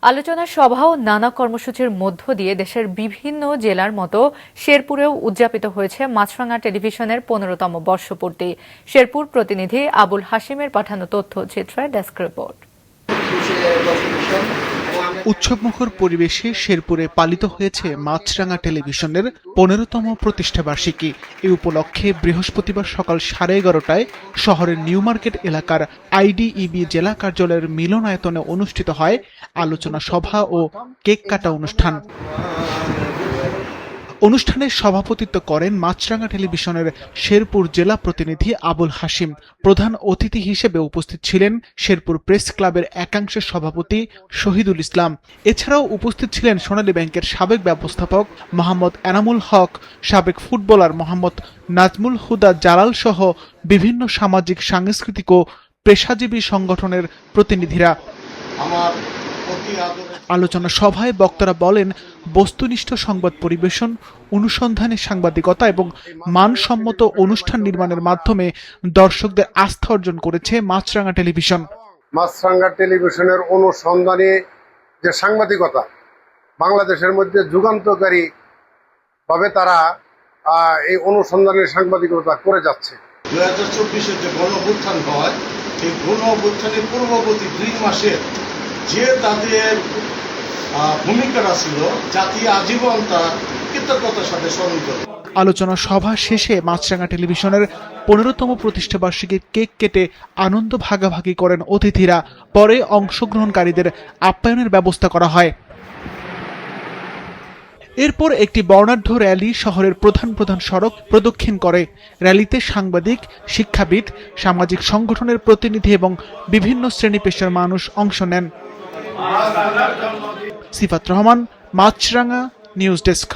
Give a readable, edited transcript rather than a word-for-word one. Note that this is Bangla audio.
আলোচনা সভা ও নানা কর্মসূচির মধ্য দিয়ে দেশের বিভিন্ন জেলার মতো শেরপুরেও উদযাপিত হয়েছে মাছরাঙা টেলিভিশনের 15তম বর্ষপূর্তি। শেরপুর প্রতিনিধি আবুল হাশিমের পাঠানো তথ্যচিত্রের ডেস্ক রিপোর্ট। উৎসবমুখর পরিবেশে শেরপুরে পালিত হয়েছে মাছরাঙা টেলিভিশনের 15তম প্রতিষ্ঠাবার্ষিকী। এই উপলক্ষে বৃহস্পতিবার সকাল 11:30টায় শহরের নিউ মার্কেট এলাকার আইডিইবি জেলা কার্যালয়ের মিলনায়তনে অনুষ্ঠিত হয় আলোচনা সভা ও কেক কাটা অনুষ্ঠান। অনুষ্ঠানে সভাপতিত্ব করেন মাছরাঙা টেলিভিশনের শেরপুর জেলা প্রতিনিধি আবুল হাশিম। প্রধান অতিথি হিসেবে উপস্থিত ছিলেন শেরপুর প্রেস ক্লাবের একাংশের সভাপতি শহীদুল ইসলাম। এছাড়াও উপস্থিত ছিলেন সোনালী ব্যাংকের সাবেক ব্যবস্থাপক মোহাম্মদ এনামুল হক, সাবেক ফুটবলার মোহাম্মদ নাজমুল হুদা জালাল সহ বিভিন্ন সামাজিক, সাংস্কৃতিক ও পেশাজীবী সংগঠনের প্রতিনিধিরা। আলোচনা সভায় বক্তারা বলেন, বস্তুনিষ্ঠ সংবাদ পরিবেশন, অনুসন্ধানী সাংবাদিকতা এবং মানসম্মত অনুষ্ঠান নির্মাণের মাধ্যমে দর্শকদের আস্থা অর্জন করেছে মাছরাঙা টেলিভিশন। মাছরাঙা টেলিভিশনের অনুসন্ধানী যে সাংবাদিকতা, বাংলাদেশের মধ্যে যুগান্তকারী ভাবে তারা এই অনুসন্ধানী সাংবাদিকতা করে যাচ্ছে। 2024-এর যে গণ-অভ্যুত্থান হয়, এই গণ-অভ্যুত্থানের পূর্ববর্তী 2 মাসের যে তাদের ভূমিকাটা ছিল, জাতি আজীবন তার কৃতজ্ঞতার সাথে স্মরণ করে। আলোচনা সভা শেষে মাছরাঙা টেলিভিশনের 15তম প্রতিষ্ঠাবার্ষিকীর কেক কেটে আনন্দ ভাগাভাগি করেন অতিথিরা। পরে অংশগ্রহণকারীদের আপ্যায়নের ব্যবস্থা করা হয়। এরপর একটি বর্ণাঢ্য র্যালি শহরের প্রধান সড়ক প্রদক্ষিণ করে। র্যালিতে সাংবাদিক, শিক্ষাবিদ, সামাজিক সংগঠনের প্রতিনিধি এবং বিভিন্ন শ্রেণী পেশার মানুষ অংশ নেন। সিফাত রহমান, মাছরাঙা নিউজ ডেস্ক।